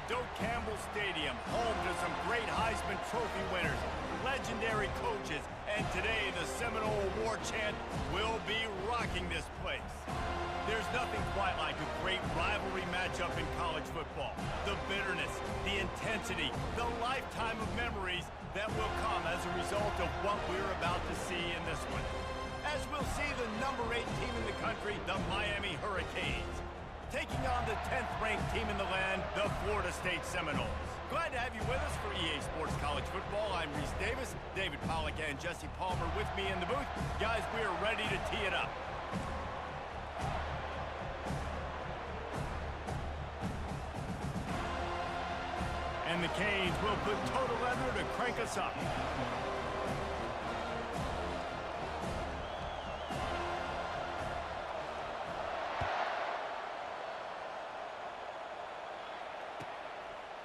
Doak Campbell Stadium, home to some great Heisman Trophy winners, legendary coaches, and today the Seminole Award chant will be rocking this place. There's nothing quite like a great rivalry matchup in college football. The bitterness, the intensity, the lifetime of memories that will come as a result of what we're about to see in this one. As we'll see the number 8 team in the country, the Miami Hurricanes, taking on the 10th-ranked team in the land, the Florida State Seminoles. Glad to have you with us for EA Sports College Football. I'm Reese Davis, David Pollack, and Jesse Palmer with me in the booth. Guys, we are ready to tee it up. And the Canes will put total leather to crank us up.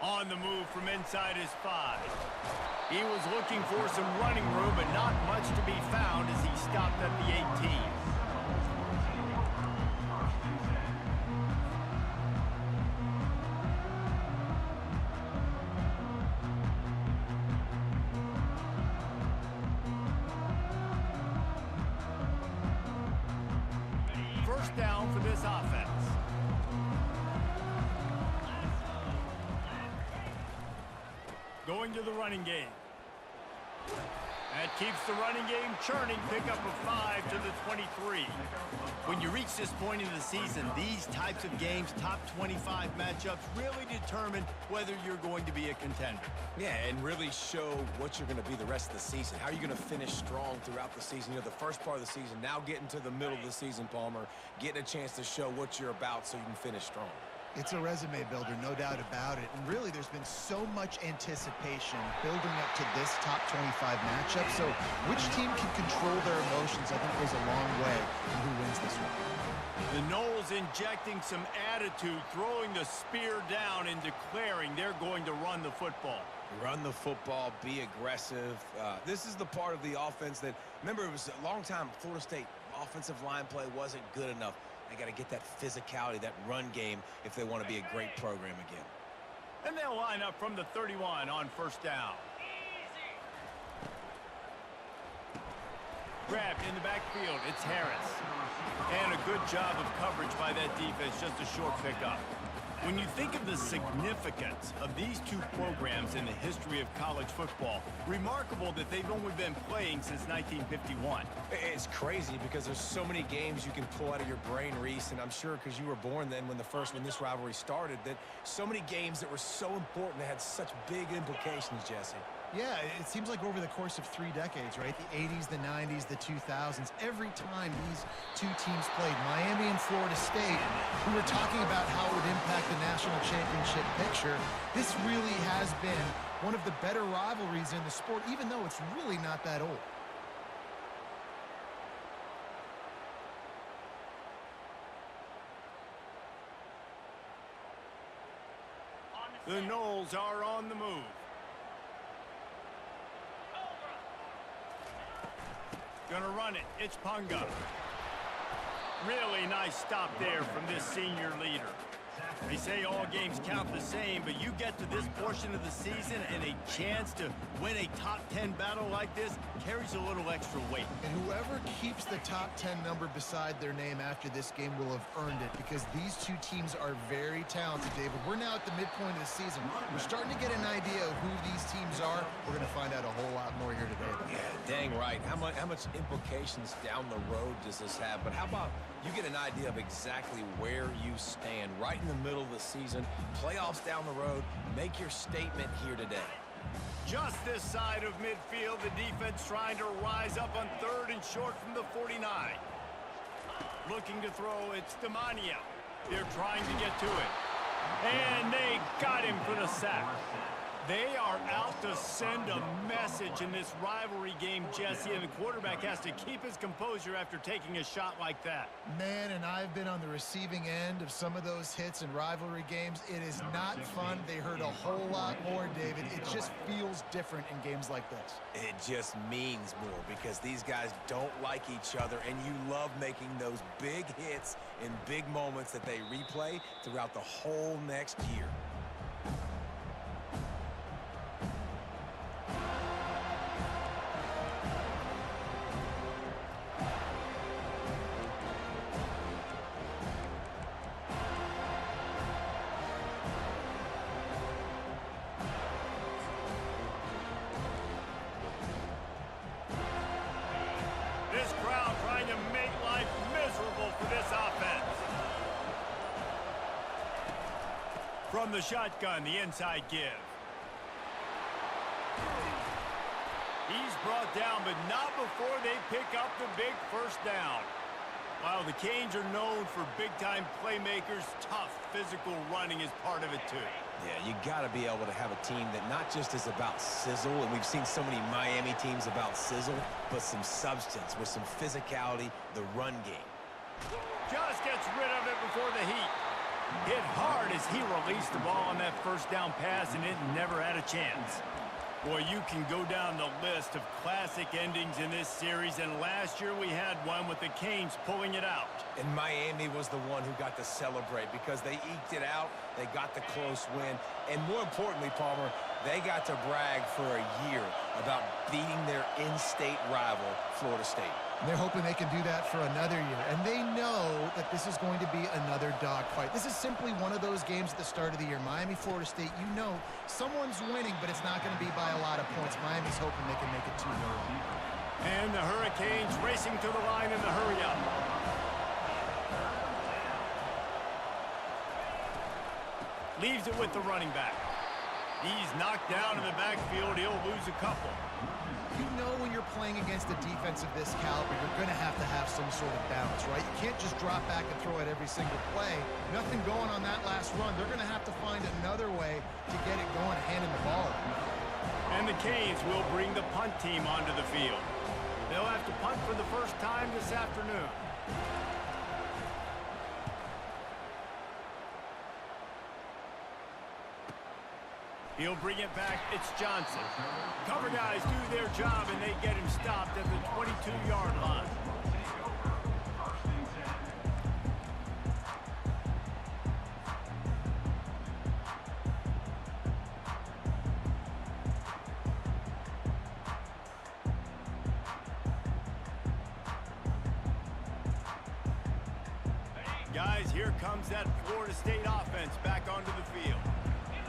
On the move from inside his 5. He was looking for some running room, but not much to be found as he stopped at the 18. First down for this offense. Going to the running game. That keeps the running game churning. Pick up a 5 to the 23. When you reach this point in the season, these types of games, top 25 matchups, really determine whether you're going to be a contender. Yeah, and really show what you're going to be the rest of the season. How are you going to finish strong throughout the season? You know, the first part of the season, now getting to the middle of the season, Palmer, getting a chance to show what you're about so you can finish strong. It's a resume builder, no doubt about it. And really, there's been so much anticipation building up to this top 25 matchup. So which team can control their emotions, I think, goes a long way in who wins this one. The Noles injecting some attitude, throwing the spear down and declaring they're going to run the football. Run the football, be aggressive. This is the part of the offense that, remember, it was a long time, Florida State offensive line play wasn't good enough. They got to get that physicality, that run game, if they want to be a great program again. And they'll line up from the 31 on first down. Grabbed in the backfield, it's Harris. And a good job of coverage by that defense, just a short pickup. When you think of the significance of these two programs in the history of college football, remarkable that they've only been playing since 1951. It's crazy because there's so many games you can pull out of your brain, Reese, and I'm sure because you were born then when this rivalry started, that so many games that were so important that had such big implications, Jesse. Yeah, it seems like over the course of 3 decades, right? The 80s, the 90s, the 2000s, every time these two teams played, Miami and Florida State, we were talking about how it would impact the national championship picture. This really has been one of the better rivalries in the sport, even though it's really not that old. The Noles are on the move. Gonna run it. It's Punga. Really nice stop there from this senior leader. They say all games count the same, but you get to this portion of the season and a chance to win a top 10 battle like this carries a little extra weight. And whoever keeps the top 10 number beside their name after this game will have earned it, because these two teams are very talented, David. We're now at the midpoint of the season. We're starting to get an idea of who these teams are. We're going to find out a whole lot more here today. Yeah, dang right. How much implications down the road does this have? But how about you get an idea of exactly where you stand right in the middle of the season, playoffs down the road, make your statement here today. Just this side of midfield, the defense trying to rise up on 3rd and short from the 49. Looking to throw, it's Demania. They're trying to get to it. And they got him for the sack. They are out to send a message in this rivalry game, Jesse, and the quarterback has to keep his composure after taking a shot like that. Man, and I've been on the receiving end of some of those hits in rivalry games. It is not fun. They hurt a whole lot more, David. It just feels different in games like this. It just means more because these guys don't like each other, and you love making those big hits in big moments that they replay throughout the whole next year. From the shotgun, the inside give. He's brought down, but not before they pick up the big first down. While the Canes are known for big-time playmakers, tough physical running is part of it too. Yeah, you got to be able to have a team that not just is about sizzle, and we've seen so many Miami teams about sizzle, but some substance with some physicality, the run game. Just gets rid of it before the heat. Hit hard as he released the ball on that first down pass, and it never had a chance. Boy, you can go down the list of classic endings in this series, and last year we had one with the Canes pulling it out. And Miami was the one who got to celebrate because they eked it out, they got the close win, and more importantly, Palmer, they got to brag for a year about beating their in-state rival, Florida State. They're hoping they can do that for another year, and they know that this is going to be another dogfight. This is simply one of those games at the start of the year. Miami, Florida State, you know someone's winning, but it's not going to be by a lot of points. Miami's hoping they can make it 2-0. And the Hurricanes racing to the line in the hurry-up. Leaves it with the running back. He's knocked down in the backfield. He'll lose a couple. You know when you're playing against a defense of this caliber, you're going to have some sort of balance, right? You can't just drop back and throw it every single play. Nothing going on that last run. They're going to have to find another way to get it going, handing the ball. And the Canes will bring the punt team onto the field. They'll have to punt for the first time this afternoon. He'll bring it back. It's Johnson. Cover guys do their job, and they get him stopped at the 22-yard line. Guys, here comes that Florida State offense back onto the field.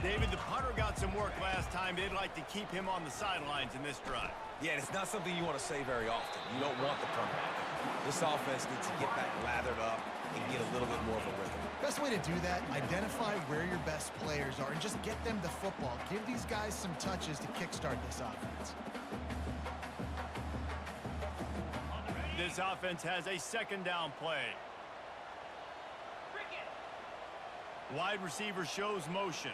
David, the punter got some work last time. They'd like to keep him on the sidelines in this drive. Yeah, it's not something you want to say very often. You don't want the punter out there. This offense needs to get back lathered up and get a little bit more of a rhythm. Best way to do that, identify where your best players are and just get them the football. Give these guys some touches to kickstart this offense. This offense has a second down play. Wide receiver shows motion.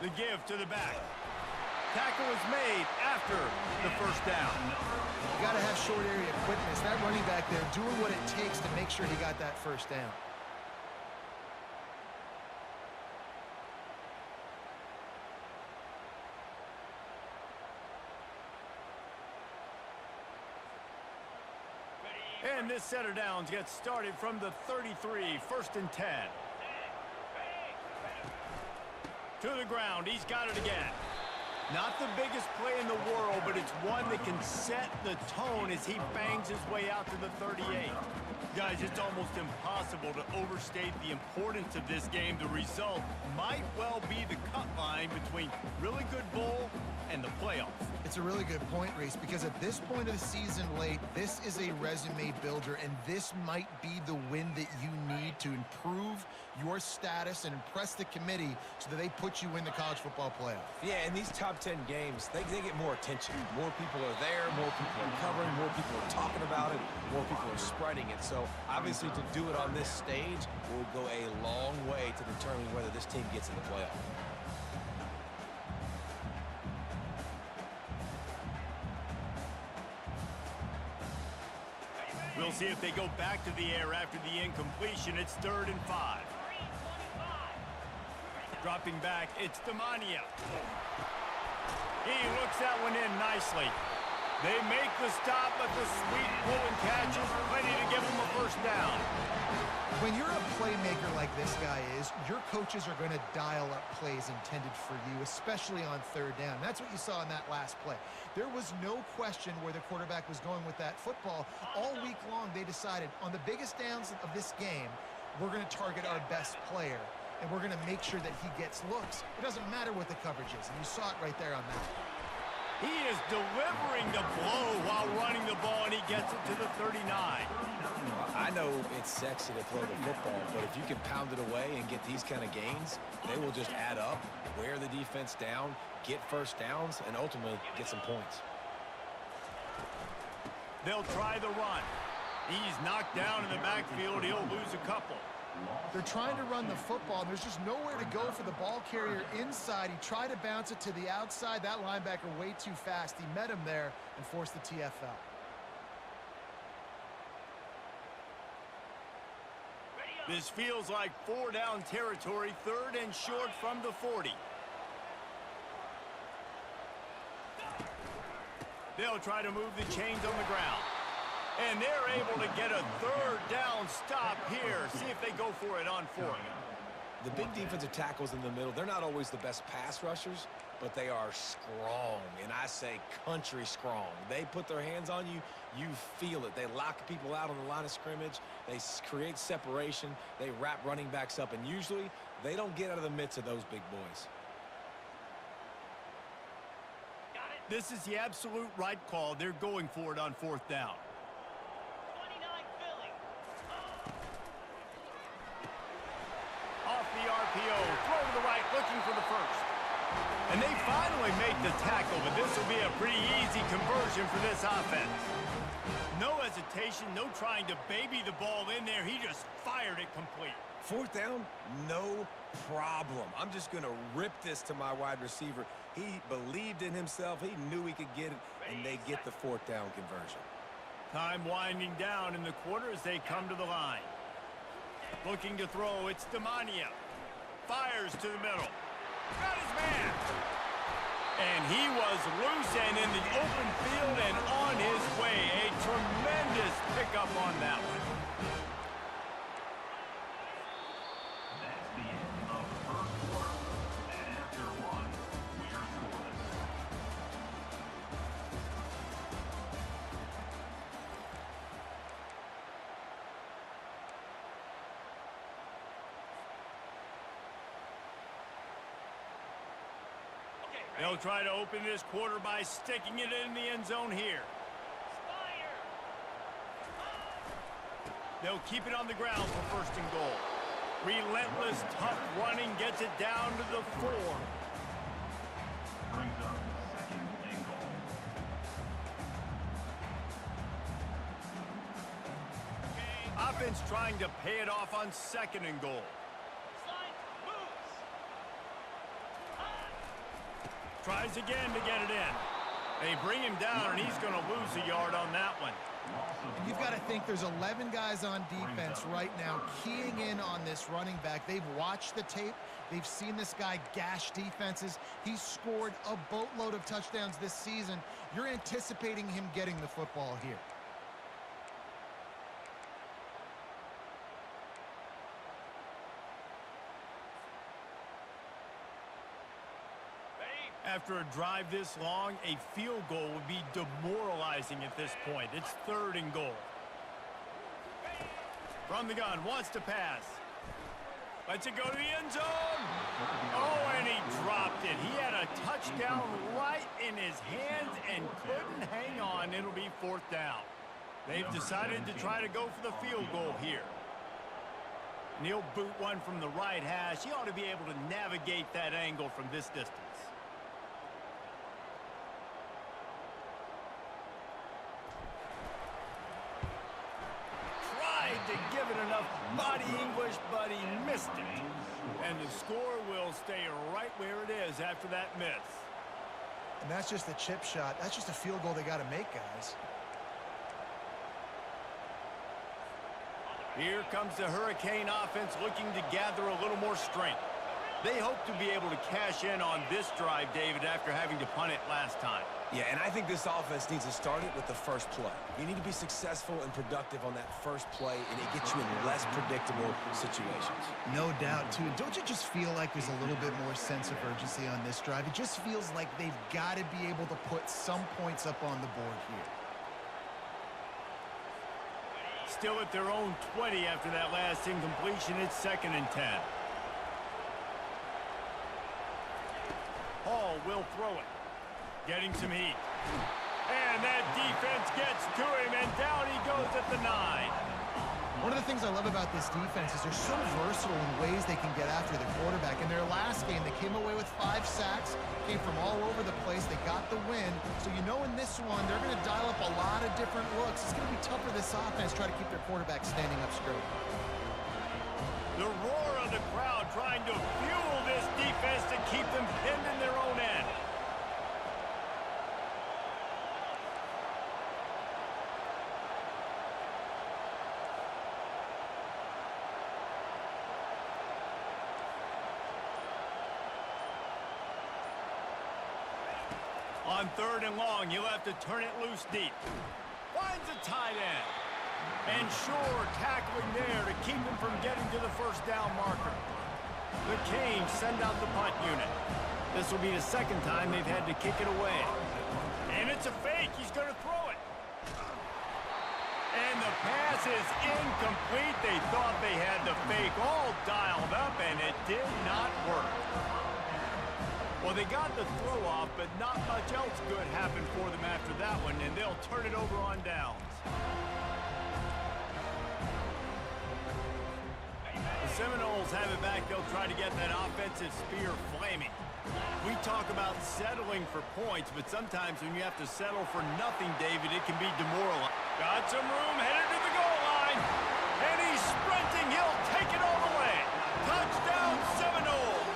The give to the back. Tackle is made after the first down. You got to have short area quickness. That running back there doing what it takes to make sure he got that first down. And this set of downs gets started from the 33, 1st and 10. To the ground, he's got it again. Not the biggest play in the world, but it's one that can set the tone as he bangs his way out to the 38. Guys, it's almost impossible to overstate the importance of this game. The result might well be the cut line between really good bowl and the playoff. It's a really good point, Reese, because at this point of the season late, this is a resume builder, and this might be the win that you need to improve your status and impress the committee so that they put you in the college football playoff. Yeah, in these top 10 games, they get more attention. More people are there, more people are covering, more people are talking about it, more people are spreading it. So, obviously, to do it on this stage will go a long way to determining whether this team gets in the playoff. We'll see if they go back to the air after the incompletion. It's 3rd and 5. Dropping back, it's Demania. He looks that one in nicely. They make the stop, but the sweet pulling catch is ready to give them a first down. When you're a playmaker like this guy is, your coaches are going to dial up plays intended for you, especially on 3rd down. That's what you saw in that last play. There was no question where the quarterback was going with that football. All week long, they decided on the biggest downs of this game, we're going to target our best player, and we're going to make sure that he gets looks. It doesn't matter what the coverage is, and you saw it right there on that. He is delivering the blow while running the ball, and he gets it to the 39. I know it's sexy to throw the football, but if you can pound it away and get these kind of gains, they will just add up, wear the defense down, get first downs, and ultimately get some points. They'll try the run. He's knocked down in the backfield. He'll lose a couple. They're trying to run the football, and there's just nowhere to go for the ball carrier inside. He tried to bounce it to the outside. That linebacker way too fast. He met him there and forced the TFL. This feels like 4-down territory, 3rd and short from the 40. They'll try to move the chains on the ground. And they're able to get a 3rd down stop here. See if they go for it on 4th. The big defensive tackles in the middle, they're not always the best pass rushers, but they are strong, and I say country strong. They put their hands on you, you feel it. They lock people out on the line of scrimmage. They create separation. They wrap running backs up, and usually they don't get out of the midst of those big boys. This is the absolute right call. They're going for it on 4th down. Off the RPO, throw to the right, looking for the first. And they finally make the tackle, but this will be a pretty easy conversion for this offense. No hesitation, no trying to baby the ball in there. He just fired it complete. 4th down, no problem. I'm just going to rip this to my wide receiver. He believed in himself. He knew he could get it, and they get the 4th down conversion. Time winding down in the quarter as they come to the line. Looking to throw, it's Demania. Fires to the middle. Got his man. And he was loose and in the open field and on his way. A tremendous pickup on that one. That's the end of the first quarter. And after one, we're scoreless. They'll try to open this quarter by sticking it in the end zone here. They'll keep it on the ground for 1st and goal. Relentless, tough running gets it down to the 4. Brings up 2nd and goal. Offense trying to pay it off on 2nd and goal. Tries again to get it in. They bring him down, and he's going to lose a yard on that one. And you've got to think there's 11 guys on defense right now keying in on this running back. They've watched the tape. They've seen this guy gash defenses. He's scored a boatload of touchdowns this season. You're anticipating him getting the football here. After a drive this long, a field goal would be demoralizing at this point. It's 3rd and goal. From the gun, wants to pass. Lets it go to the end zone. Oh, and he dropped it. He had a touchdown right in his hands and couldn't hang on. It'll be 4th down. They've decided to try to go for the field goal here. And he'll boot one from the right hash. He ought to be able to navigate that angle from this distance. To give it enough body English, but he missed it. And the score will stay right where it is after that miss. And that's just a chip shot. That's just a field goal they got to make, guys. Here comes the Hurricane offense looking to gather a little more strength. They hope to be able to cash in on this drive, David, after having to punt it last time. Yeah, and I think this offense needs to start it with the first play. You need to be successful and productive on that first play, and it gets you in less predictable situations. No doubt, too. Don't you just feel like there's a little bit more sense of urgency on this drive? It just feels like they've got to be able to put some points up on the board here. Still at their own 20 after that last incompletion. It's 2nd and 10. Hall will throw it. Getting some heat. And that defense gets to him, and down he goes at the 9. One of the things I love about this defense is they're so versatile in ways they can get after the quarterback. In their last game, they came away with 5 sacks, came from all over the place. They got the win. So you know in this one, they're going to dial up a lot of different looks. It's going to be tough for this offense try to keep their quarterback standing up straight. The roar of the crowd trying to fuel this defense to keep them pinned in their own end. On 3rd and long, you'll have to turn it loose deep. Finds a tight end. And sure, tackling there to keep him from getting to the first down marker. The Canes send out the punt unit. This will be the 2nd time they've had to kick it away. And it's a fake. He's going to throw it. And the pass is incomplete. They thought they had the fake all dialed up, and it did not work. Well, they got the throw off, but not much else good happened for them after that one, and they'll turn it over on downs. The Seminoles have it back. They'll try to get that offensive spear flaming. We talk about settling for points, but sometimes when you have to settle for nothing, David, it can be demoralizing. Got some room, headed to the goal line, and he's sprinting. He'll take it all the way. Touchdown, Seminoles.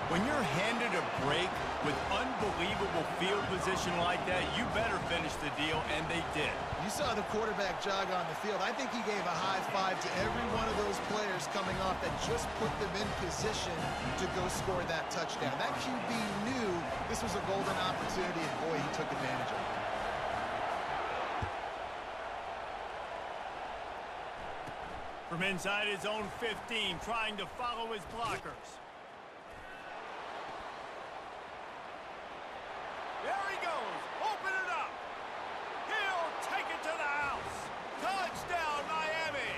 When you're handed a break with unbelievable field position like that, you better finish the deal, and they did. You saw the quarterback jog on the field. I think he gave a high five to every one of those players coming off that just put them in position to go score that touchdown. That QB knew this was a golden opportunity, and boy, he took advantage of it. From inside his own 15, trying to follow his blockers. There he goes. Open it up. He'll take it to the house. Touchdown, Miami.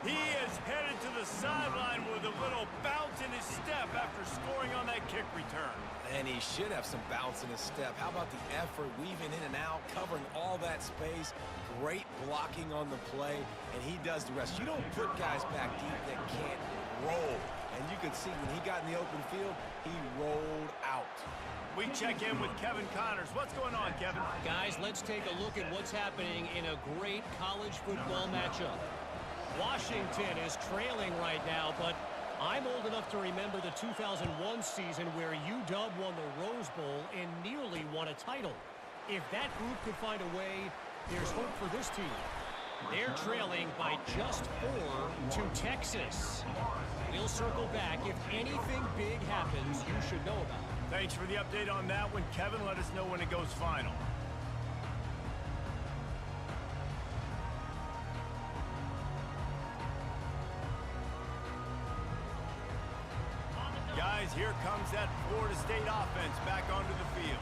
He is headed to the sideline with a little bounce in his step after scoring on that kick return. And he should have some bounce in his step. How about the effort, weaving in and out, covering all that space, great blocking on the play, and he does the rest. You don't put guys back deep that can't roll. And you could see when he got in the open field, he rolled out. We check in with Kevin Connors. What's going on, Kevin? Guys, let's take a look at what's happening in a great college football matchup. Washington is trailing right now, but I'm old enough to remember the 2001 season where UW won the Rose Bowl and nearly won a title. If that group could find a way, there's hope for this team. They're trailing by just 4 to Texas. We'll circle back. If anything big happens, you should know about it. Thanks for the update on that one, Kevin. Let us know when it goes final. Guys, here comes that Florida State offense back onto the field.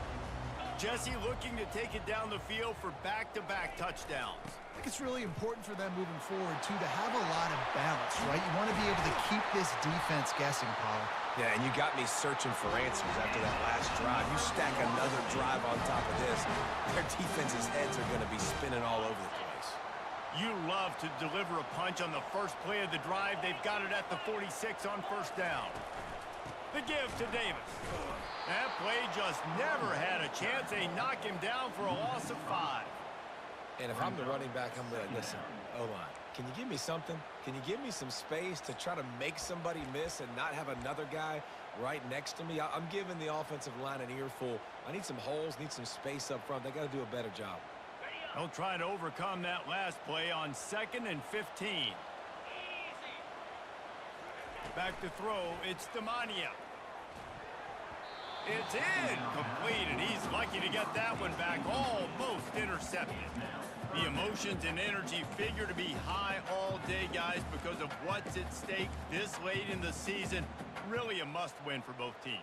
Jesse looking to take it down the field for back-to-back touchdowns. I think it's really important for them moving forward, too, to have a lot of balance, right? You want to be able to keep this defense guessing, Paul. Yeah, and you got me searching for answers after that last drive. You stack another drive on top of this, their defense's heads are going to be spinning all over the place. You love to deliver a punch on the first play of the drive. They've got it at the 46 on first down. The give to Davis. That play just never had a chance. They knock him down for a loss of 5. And if I'm the running back, I'm going to listen. O-line, can you give me something? Can you give me some space to try to make somebody miss and not have another guy right next to me? I'm giving the offensive line an earful. I need some holes, need some space up front. They got to do a better job. They'll try to overcome that last play on 2nd and 15. Back to throw, it's Demania. It's incomplete, and he's lucky to get that one back, almost intercepted. The emotions and energy figure to be high all day, guys, because of what's at stake this late in the season. Really a must-win for both teams.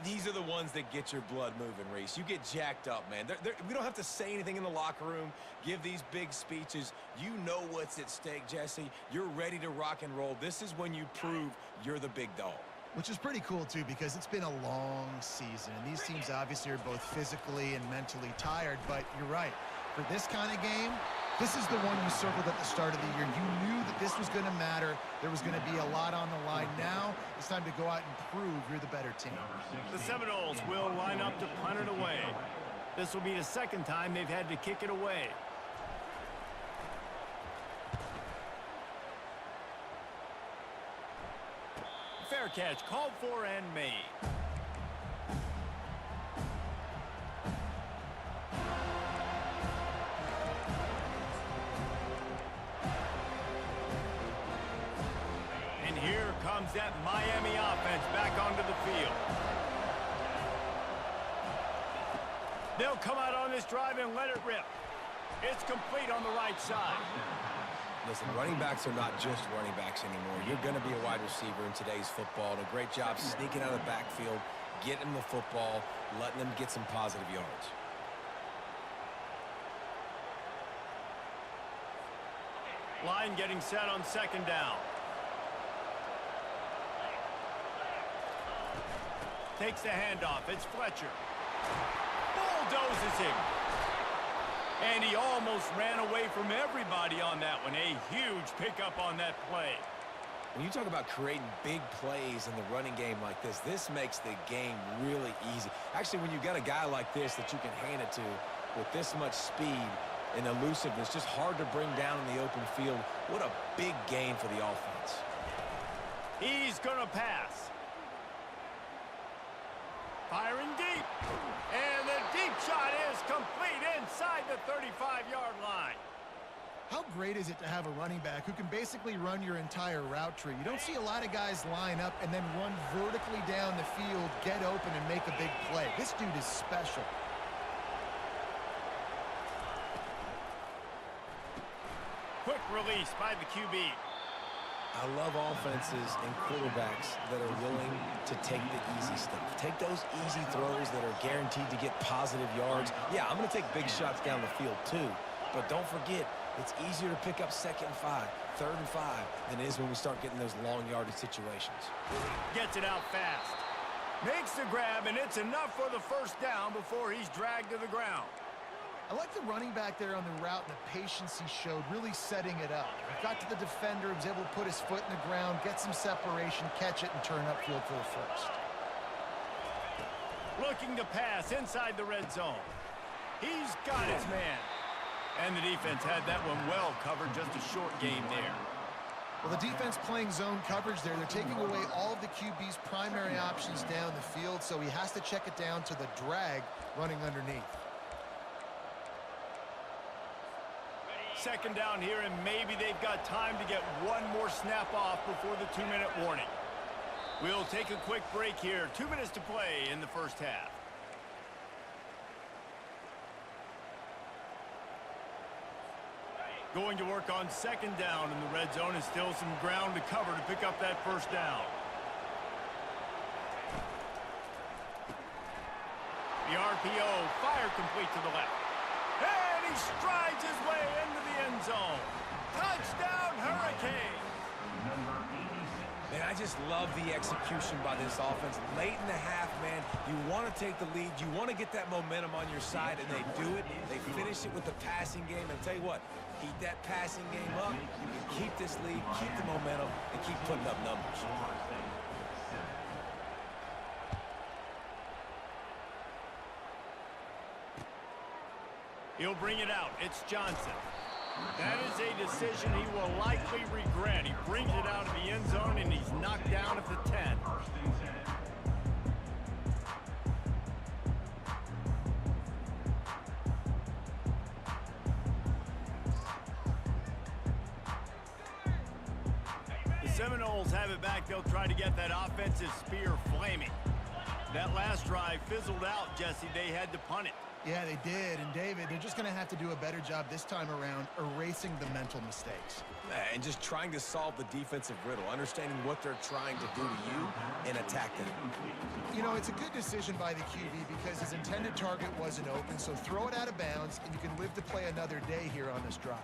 These are the ones that get your blood moving, Reese. You get jacked up, man. We don't have to say anything in the locker room, give these big speeches. You know what's at stake, Jesse. You're ready to rock and roll. This is when you prove you're the big dog. Which is pretty cool, too, because it's been a long season. And these teams obviously are both physically and mentally tired. But you're right. For this kind of game, this is the one you circled at the start of the year. You knew that this was going to matter. There was going to be a lot on the line. Now it's time to go out and prove you're the better team. The Seminoles will line up to punt it away. This will be the second time they've had to kick it away. Fair catch called for and made. And here comes that Miami offense back onto the field. They'll come out on this drive and let it rip. It's complete on the right side. Listen, running backs are not just running backs anymore. You're going to be a wide receiver in today's football. And a great job sneaking out of the backfield, getting them the football, letting them get some positive yards. Line getting set on second down. Takes the handoff. It's Fletcher. Bulldozes him. And he almost ran away from everybody on that one. A huge pickup on that play. When you talk about creating big plays in the running game like this makes the game really easy. Actually, when you've got a guy like this that you can hand it to with this much speed and elusiveness, just hard to bring down in the open field, what a big gain for the offense. He's going to pass. Firing deep. And the deep shot is complete inside the 35-yard line. How great is it to have a running back who can basically run your entire route tree? You don't see a lot of guys line up and then run vertically down the field, get open, and make a big play. This dude is special. Quick release by the QB. I love offenses and quarterbacks that are willing to take the easy stuff. Take those easy throws that are guaranteed to get positive yards. Yeah, I'm going to take big shots down the field too. But don't forget, it's easier to pick up 2nd and 5, 3rd and 5 than it is when we start getting those long yardage situations. Gets it out fast. Makes the grab, and it's enough for the first down before he's dragged to the ground. I like the running back there on the route and the patience he showed, really setting it up. He got to the defender, was able to put his foot in the ground, get some separation, catch it, and turn upfield for the first. Looking to pass inside the red zone. He's got his man. And the defense had that one well covered, just a short game there. Well, the defense playing zone coverage there. They're taking away all of the QB's primary options down the field, so he has to check it down to the drag running underneath. Second down here, and maybe they've got time to get one more snap off before the 2-minute warning. We'll take a quick break here. 2 minutes to play in the first half. Going to work on second down in the red zone, and still some ground to cover to pick up that first down. The RPO, fire complete to the left. And he strides his way into the end zone. Touchdown, Hurricanes! Man, I just love the execution by this offense. Late in the half, man, you want to take the lead. You want to get that momentum on your side, and they do it. They finish it with the passing game. And I'll tell you what, keep that passing game up. You can keep this lead, keep the momentum, and keep putting up numbers. He'll bring it out. It's Johnson. That is a decision he will likely regret. He brings it out of the end zone, and he's knocked down at the 10. The Seminoles have it back. They'll try to get that offensive spear flaming. That last drive fizzled out, Jesse. They had to punt it. Yeah, they did. And, David, they're just going to have to do a better job this time around erasing the mental mistakes. And just trying to solve the defensive riddle, understanding what they're trying to do to you and attack them. You know, it's a good decision by the QB because his intended target wasn't open, so throw it out of bounds, and you can live to play another day here on this drive.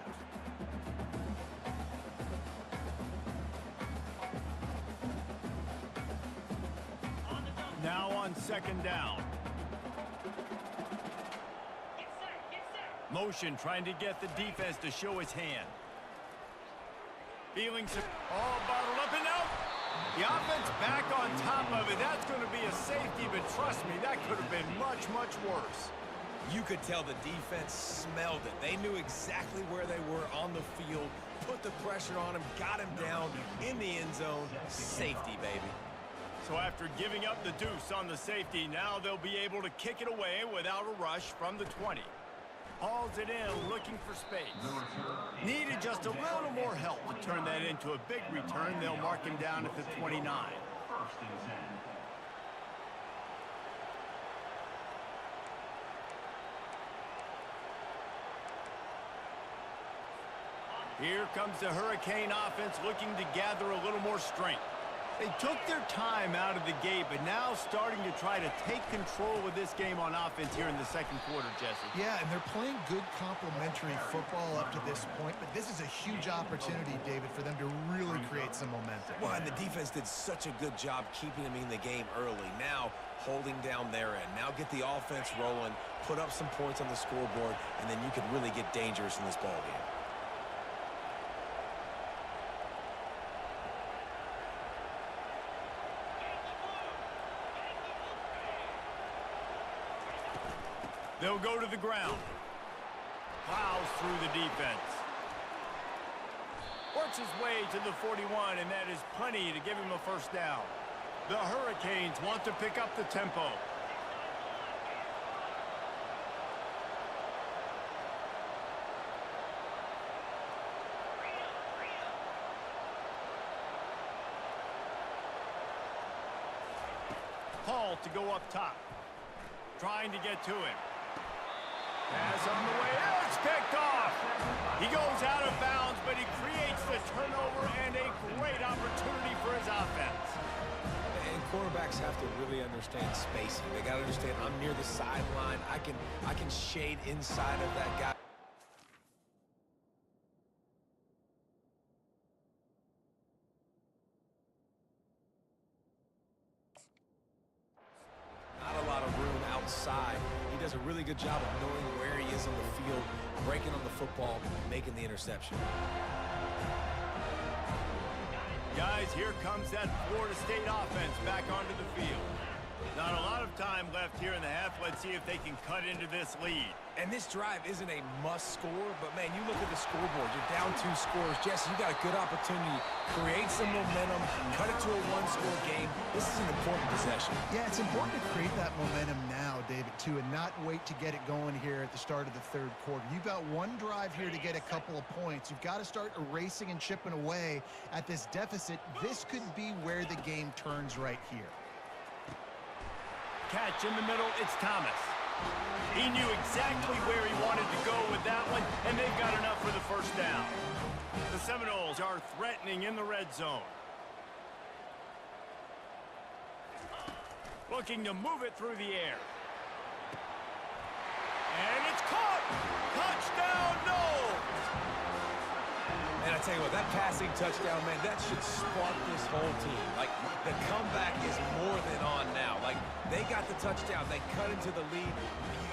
on second down. Motion trying to get the defense to show his hand. Feeling all bottled up and out. The offense back on top of it. That's going to be a safety, but trust me, that could have been much, much worse. You could tell the defense smelled it. They knew exactly where they were on the field, put the pressure on him, got him down in the end zone. Safety, baby. So after giving up the deuce on the safety, now they'll be able to kick it away without a rush from the 20. Hauls it in, looking for space. Needed just a little more help to turn that into a big return. They'll mark him down at the 29. First and 10. Here comes the Hurricane offense looking to gather a little more strength. They took their time out of the gate, but now starting to try to take control of this game on offense here in the second quarter, Jesse. Yeah, and they're playing good complementary football up to this point, but this is a huge opportunity, David, for them to really create some momentum. Well, and the defense did such a good job keeping them in the game early. Now, holding down their end. Now get the offense rolling, put up some points on the scoreboard, and then you can really get dangerous in this ball game. They'll go to the ground. Plows through the defense. Works his way to the 41, and that is plenty to give him a first down. The Hurricanes want to pick up the tempo. Hall to go up top. Trying to get to him. Pass on the way. Oh, it's picked off. He goes out of bounds, but he creates the turnover and a great opportunity for his offense. And quarterbacks have to really understand spacing. They got to understand I'm near the sideline. I can shade inside of that guy. Not a lot of room outside. He does a really good job of knowing where he is on the field, breaking on the football, making the interception. Guys, here comes that Florida State offense back onto the field. Not a lot of time left here in the half. Let's see if they can cut into this lead. And this drive isn't a must score, but man, you look at the scoreboard, you're down 2 scores. Jesse, you got a good opportunity. Create some momentum, cut it to a 1-score game. This is an important possession. Yeah, it's important to create that momentum now, David, too, and not wait to get it going here at the start of the third quarter. You've got one drive here to get a couple of points. You've got to start erasing and chipping away at this deficit. This could be where the game turns right here. Catch in the middle, it's Thomas. He knew exactly where he wanted to go with that one, and they've got enough for the first down. The Seminoles are threatening in the red zone. Looking to move it through the air. And it's caught! Touchdown, Noles! And I tell you what, that passing touchdown, man, that should spark this whole team. Like, the comeback is more than on now. Like, they got the touchdown. They cut into the lead.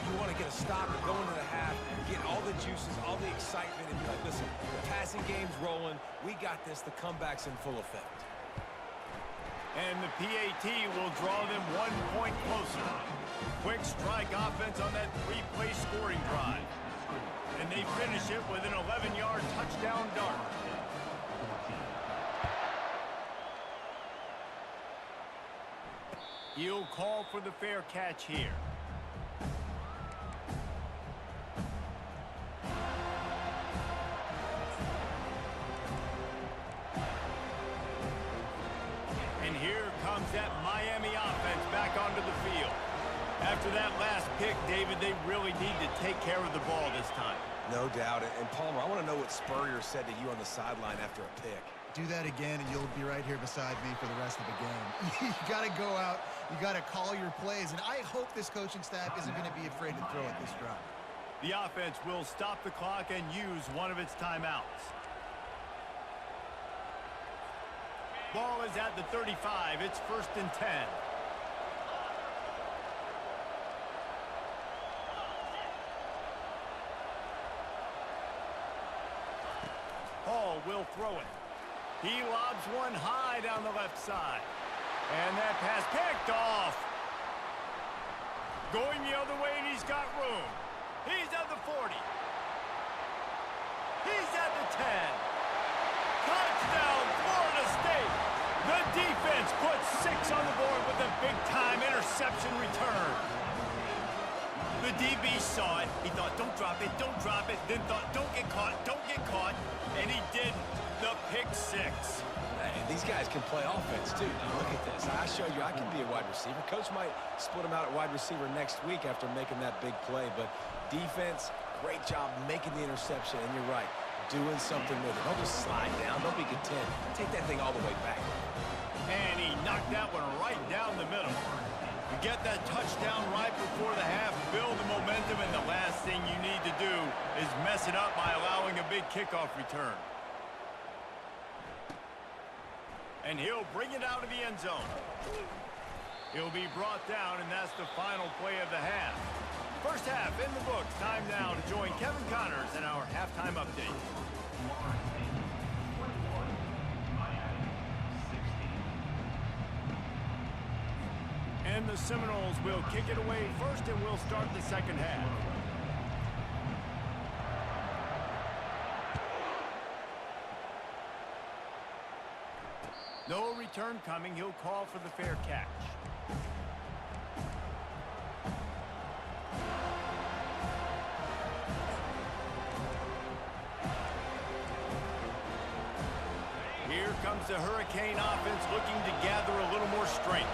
You want to get a stop and go into the half, get all the juices, all the excitement, and be like, listen, the passing game's rolling. We got this. The comeback's in full effect. And the PAT will draw them 1 point closer. Quick strike offense on that 3-play scoring drive. And they finish it with an 11-yard touchdown dart. He'll call for the fair catch here. And here comes that Miami offense back onto the field. After that last pick, David, they really need to take care of the ball this time. No doubt. And Palmer, I want to know what Spurrier said to you on the sideline after a pick. Do that again, and you'll be right here beside me for the rest of the game. You got to go out. You got to call your plays, and I hope this coaching staff isn't going to be afraid to throw at this drive. The offense will stop the clock and use one of its timeouts. Ball is at the 35. It's 1st and 10. he'll throw it. He lobs one high down the left side. And that pass picked off. Going the other way, and he's got room. He's at the 40. He's at the 10. Touchdown, Florida State. The defense puts 6 on the board with a big-time interception return. The DB saw it. He thought, don't drop it, don't drop it. Then thought, don't get caught, don't get caught. And he didn't. The pick 6. Hey, these guys can play offense, too. Now, look at this. I showed you I can be a wide receiver. Coach might split him out at wide receiver next week after making that big play. But defense, great job making the interception. And you're right, doing something with it. Don't just slide down. Don't be content. Take that thing all the way back. And he knocked that one right down the middle. You get that touchdown right before the half, build the momentum, and the last thing you need to do is mess it up by allowing a big kickoff return. And he'll bring it out of the end zone. He'll be brought down, and that's the final play of the half. First half in the books. Time now to join Kevin Connors in our halftime update. And the Seminoles will kick it away first, and we'll start the second half. No return coming. He'll call for the fair catch. Here comes the Hurricane offense looking to gather a little more strength.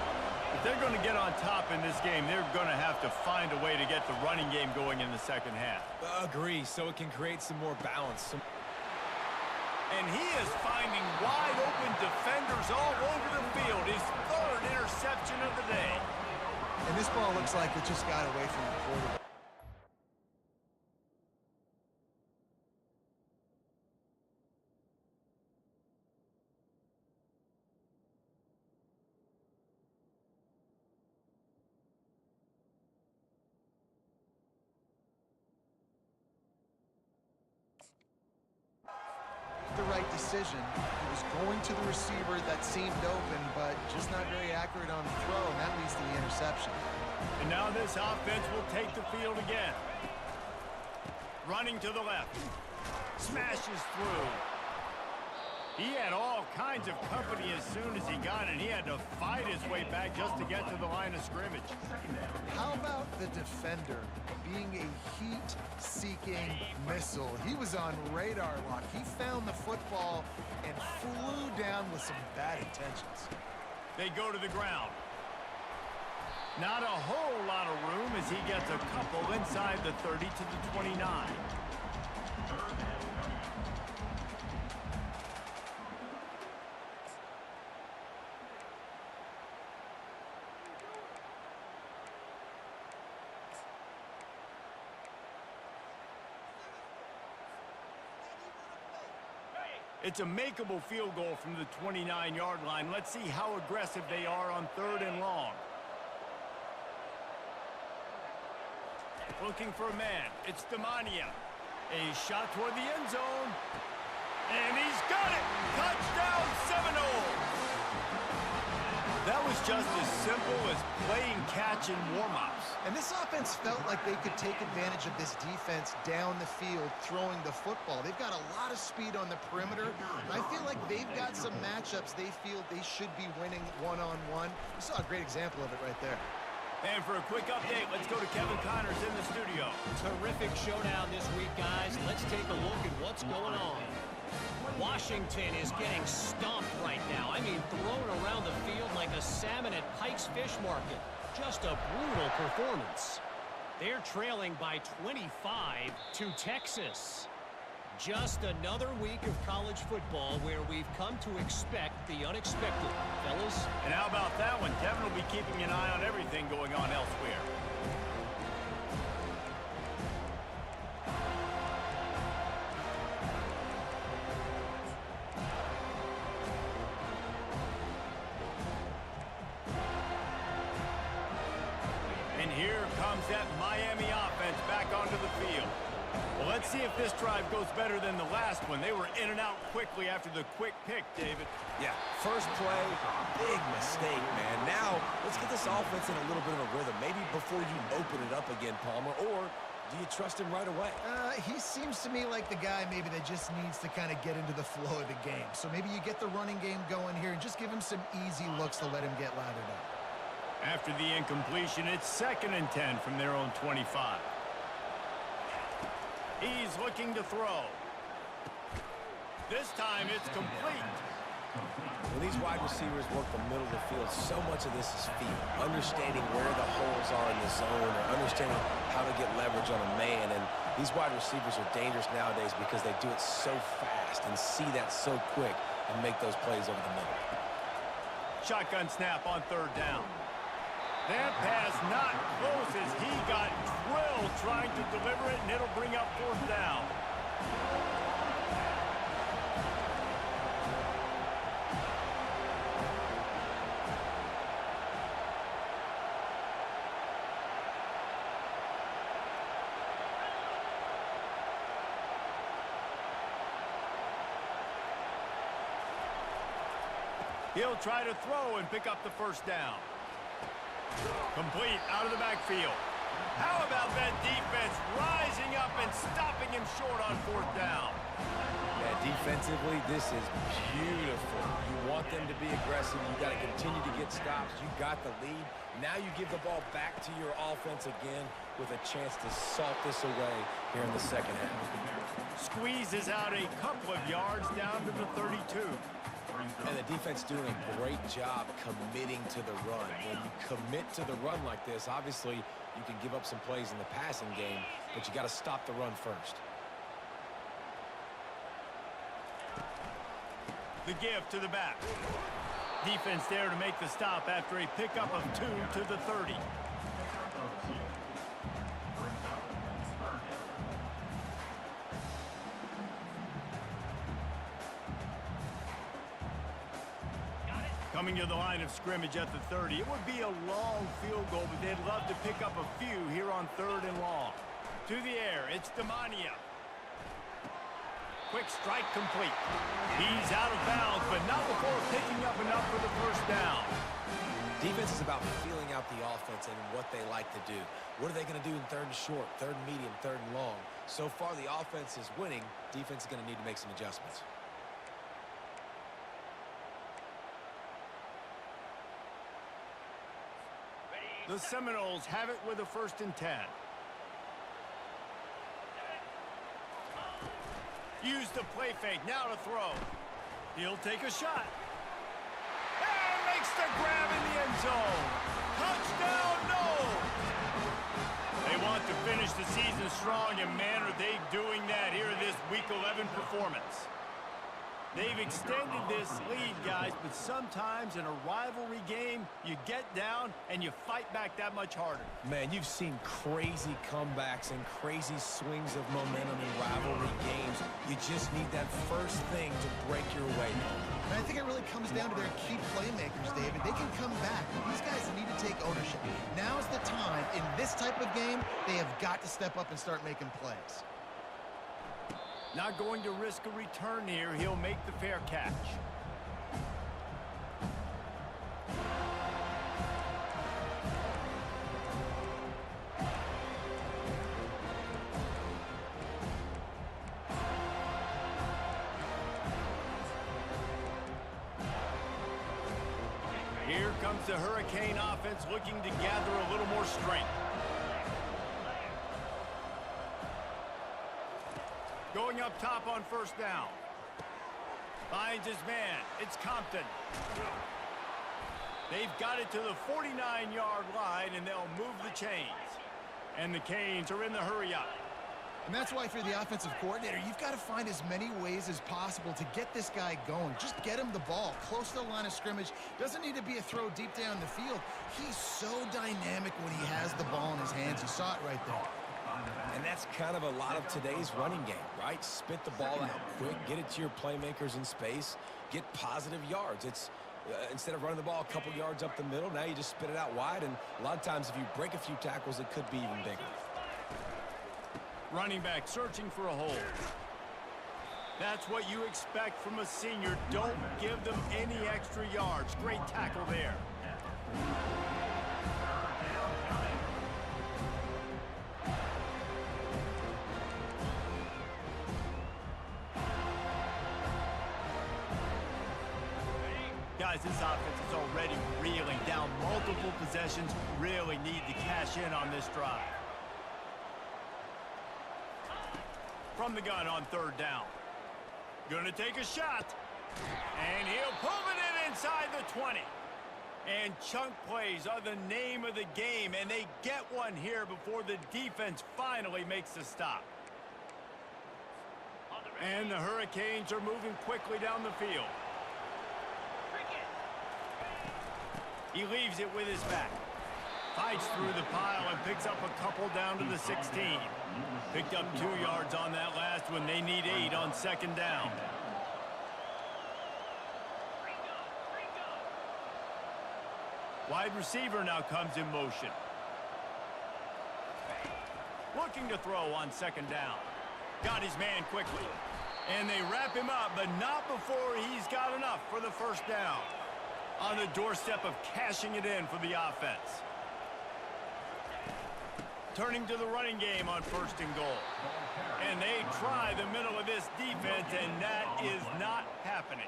If they're going to get on top in this game, they're going to have to find a way to get the running game going in the second half. Agree, so it can create some more balance. And he is finding wide-open defenders all over the field. His 3rd interception of the day. And this ball looks like it just got away from the quarterback. The right decision. He was going to the receiver that seemed open, but just not very accurate on the throw, and that leads to the interception. And now this offense will take the field again. Running to the left. Smashes through. He had all kinds of company as soon as he got it. He had to fight his way back just to get to the line of scrimmage. How about the defender being a heat-seeking missile? He was on radar lock. He found the football and flew down with some bad intentions. They go to the ground. Not a whole lot of room as he gets a couple inside the 30 to the 29. It's a makeable field goal from the 29-yard line. Let's see how aggressive they are on 3rd and long. Looking for a man. It's Demania. A shot toward the end zone. And he's got it! Touchdown, Seminoles! That was just as simple as playing catch in warm-ups. And this offense felt like they could take advantage of this defense down the field throwing the football. They've got a lot of speed on the perimeter. And I feel like they've got some matchups they feel they should be winning one-on-one. We saw a great example of it right there. And for a quick update, let's go to Kevin Connors in the studio. Terrific showdown this week, guys. Let's take a look at what's going on. Washington is getting stomped right now. I mean, thrown around the field like a salmon at Pike's Fish Market. Just a brutal performance. They're trailing by 25 to Texas. Just another week of college football where we've come to expect the unexpected, fellas. And how about that one? Kevin will be keeping an eye on everything going on elsewhere. And here comes that Miami offense back onto the field. Well, let's see if this drive goes better than the last one. They were in and out quickly after the quick pick, David. Yeah, first play, big mistake, man. Now, let's get this offense in a little bit of a rhythm. Maybe before you open it up again, Palmer, or do you trust him right away? He seems to me like the guy maybe that just needs to kind of get into the flow of the game. So maybe you get the running game going here and just give him some easy looks to let him get lathered up. After the incompletion, it's 2nd and 10 from their own 25. He's looking to throw. This time it's complete. When these wide receivers work the middle of the field, so much of this is feel. Understanding where the holes are in the zone, or understanding how to get leverage on a man. And these wide receivers are dangerous nowadays because they do it so fast and see that so quick and make those plays over the middle. Shotgun snap on 3rd down. That pass not close as he got drilled trying to deliver it, and it'll bring up 4th down. He'll try to throw and pick up the 1st down. Complete out of the backfield. How about that defense rising up and stopping him short on 4th down? Yeah, defensively, this is beautiful. You want them to be aggressive. You got to continue to get stops. You got the lead. Now you give the ball back to your offense again with a chance to salt this away here in the 2nd half. Squeezes out a couple of yards down to the 32. And the defense doing a great job committing to the run. When you commit to the run like this, obviously you can give up some plays in the passing game, but you got to stop the run first. The give to the back. Defense there to make the stop after a pickup of 2 to the 30. Coming to the line of scrimmage at the 30. It would be a long field goal, but they'd love to pick up a few here on 3rd and long. To the air, it's Demania. Quick strike complete. He's out of bounds, but not before picking up enough for the 1st down. Defense is about feeling out the offense and what they like to do. What are they going to do in 3rd and short, 3rd and medium, 3rd and long? So far, the offense is winning. Defense is going to need to make some adjustments. The Seminoles have it with a 1st and 10. Use the play fake, now to throw. He'll take a shot. And makes the grab in the end zone. Touchdown, Noles! They want to finish the season strong, and man, are they doing that here in this Week 11 performance. They've extended this lead, guys, but sometimes in a rivalry game, you get down and you fight back that much harder. Man, you've seen crazy comebacks and crazy swings of momentum in rivalry games. You just need that first thing to break your way. And I think it really comes down to their key playmakers, David. They can come back. These guys need to take ownership. Now's the time. In this type of game, they have got to step up and start making plays. Not going to risk a return here. He'll make the fair catch. Here comes the Hurricane offense looking to gather a little more strength. Going up top on 1st down. Finds his man. It's Compton. They've got it to the 49-yard line, and they'll move the chains. And the Canes are in the hurry-up. And that's why, if you're the offensive coordinator, you've got to find as many ways as possible to get this guy going. Just get him the ball close to the line of scrimmage. Doesn't need to be a throw deep down the field. He's so dynamic when he has the ball in his hands. You saw it right there. And that's kind of a lot of today's running game, right? Spit the ball out quick, get it to your playmakers in space, get positive yards. It's instead of running the ball a couple yards up the middle, now you just spit it out wide, and a lot of times if you break a few tackles, it could be even bigger. Running back searching for a hole. That's what you expect from a senior. Don't give them any extra yards. Great tackle there. Guys, this offense is already reeling down multiple possessions. Really need to cash in on this drive. From the gun on third down. Gonna take a shot. And he'll pull it in inside the 20. And chunk plays are the name of the game, and they get one here before the defense finally makes a stop. And the Hurricanes are moving quickly down the field. He leaves it with his back. Fights through the pile and picks up a couple down to the 16. Picked up 2 yards on that last one. They need 8 on second down. Wide receiver now comes in motion. Looking to throw on second down. Got his man quickly. And they wrap him up, but not before he's got enough for the first down. On the doorstep of cashing it in for the offense. Turning to the running game on first and goal. And they try the middle of this defense, and that is not happening.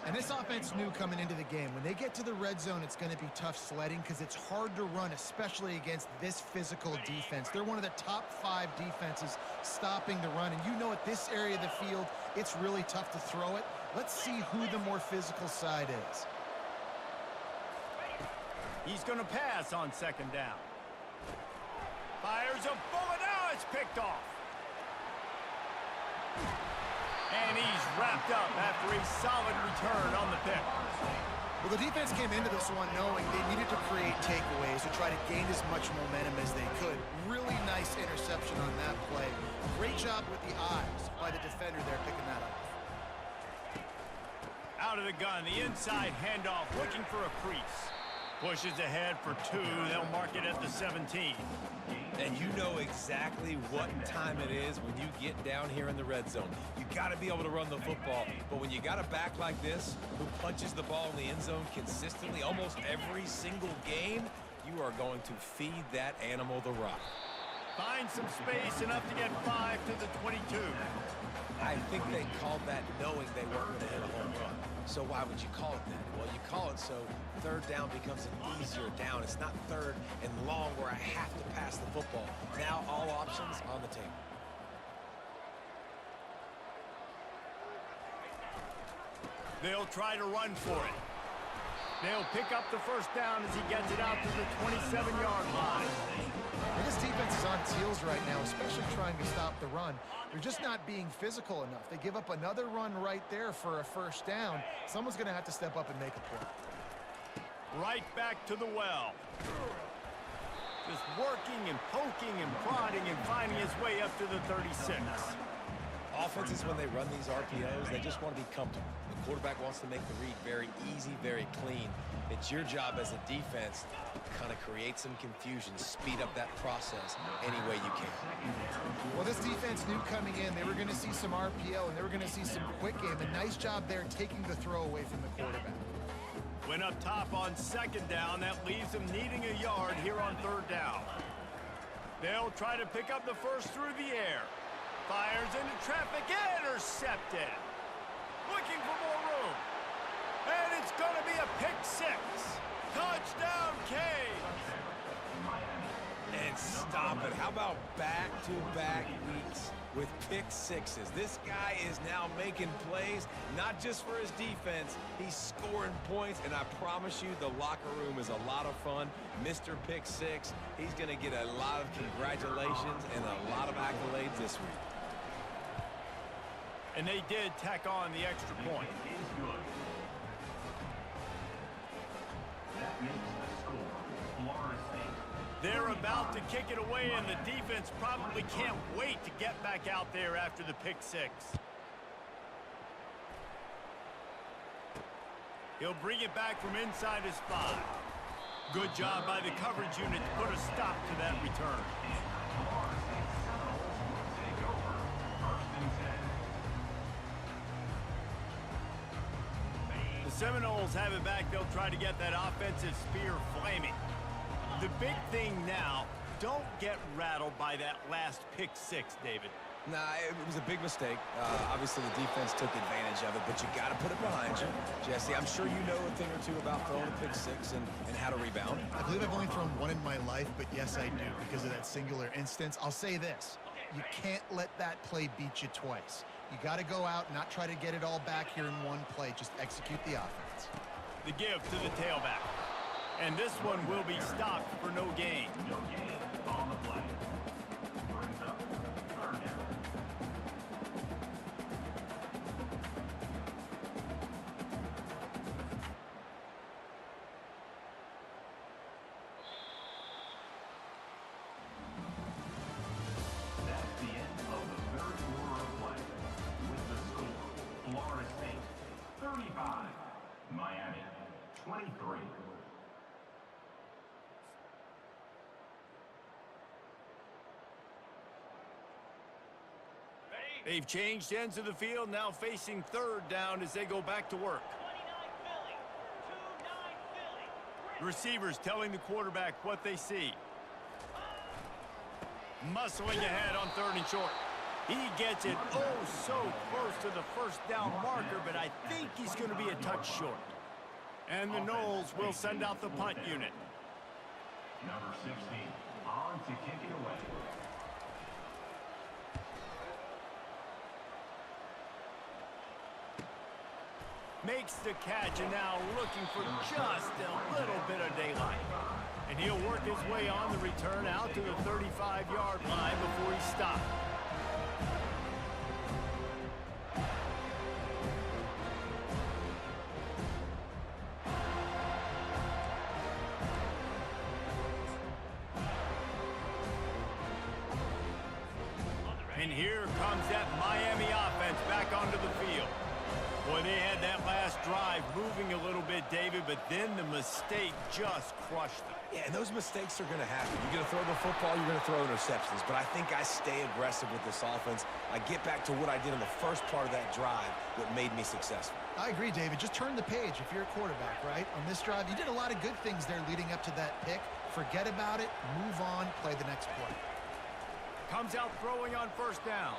And this offense knew coming into the game, when they get to the red zone, it's going to be tough sledding because it's hard to run, especially against this physical defense. They're one of the top 5 defenses stopping the run. And you know, at this area of the field, it's really tough to throw it. Let's see who the more physical side is. He's going to pass on second down. Fires a bullet. Now it's picked off. And he's wrapped up after a solid return on the pick. Well, the defense came into this one knowing they needed to create takeaways to try to gain as much momentum as they could. Really nice interception on that play. Great job with the eyes by the defender there picking that up. Out of the gun, the inside handoff, looking for a crease. Pushes ahead for 2. They'll mark it at the 17. And you know exactly what time it is when you get down here in the red zone. You got to be able to run the football. But when you got a back like this who punches the ball in the end zone consistently almost every single game, you are going to feed that animal the rock. Find some space, enough to get 5 to the 22. I think they called that knowing they weren't going to hit a home run. So why would you call it that? Well, you call it so third down becomes an easier down. It's not third and long where I have to pass the football. Now all options on the table. They'll try to run for it. They'll pick up the first down as he gets it out to the 27-yard line. And this defense is on its heels right now, especially trying to stop the run. They're just not being physical enough. They give up another run right there for a first down. Someone's going to have to step up and make a play. Right back to the well. Just working and poking and prodding and finding his way up to the 36. Offenses, when they run these RPOs, they just want to be comfortable. The quarterback wants to make the read very easy, very clean. It's your job as a defense to kind of create some confusion, speed up that process any way you can. Well, this defense knew coming in they were going to see some RPO and they were going to see some quick game. A nice job there taking the throw away from the quarterback. Went up top on second down. That leaves them needing a yard here on third down. They'll try to pick up the first through the air. Fires into traffic, intercepted. Looking for more room. And it's going to be a pick 6. Touchdown, Canes. And stop it. How about back-to-back weeks with pick 6s? This guy is now making plays, not just for his defense. He's scoring points, and I promise you the locker room is a lot of fun. Mr. Pick 6, he's going to get a lot of congratulations and a lot of accolades this week. And they did tack on the extra point. That makes the score Florida State. They're about to kick it away, and the defense probably can't wait to get back out there after the pick 6. He'll bring it back from inside his 5. Good job by the coverage unit to put a stop to that return. Seminoles have it back. They'll try to get that offensive spear flaming. The big thing now, don't get rattled by that last pick six, David. Nah, it was a big mistake. Obviously, the defense took advantage of it, but you got to put it behind you. Jesse, I'm sure you know a thing or two about throwing a pick six and how to rebound. I believe I've only thrown one in my life, but yes, I do because of that singular instance. I'll say this. You can't let that play beat you twice. You got to go out and not try to get it all back here in one play. Just execute the offense. The give to the tailback. And this one will be stopped for no gain. No gain on the play. Brings up third down. That's the end of the third quarter of play. With the score, Florida State 35, Miami 23. They've changed ends of the field, now facing third down as they go back to work. The receivers telling the quarterback what they see. Muscling ahead on third and short. He gets it oh so close to the first down marker, but I think he's going to be a touch short. And the Noles will send out the punt unit. Number 16, on to kick it away. Makes the catch and now looking for just a little bit of daylight. And he'll work his way on the return out to the 35-yard line before he stopped. And here comes that Miami offense back onto the field. Boy, they had that last drive moving a little bit, David, but then the mistake just crushed them. Yeah, and those mistakes are going to happen. You're going to throw the football, you're going to throw interceptions. But I think I stay aggressive with this offense. I get back to what I did in the first part of that drive that made me successful. I agree, David. Just turn the page if you're a quarterback, right? On this drive, you did a lot of good things there leading up to that pick. Forget about it, move on, play the next play. Comes out throwing on first down.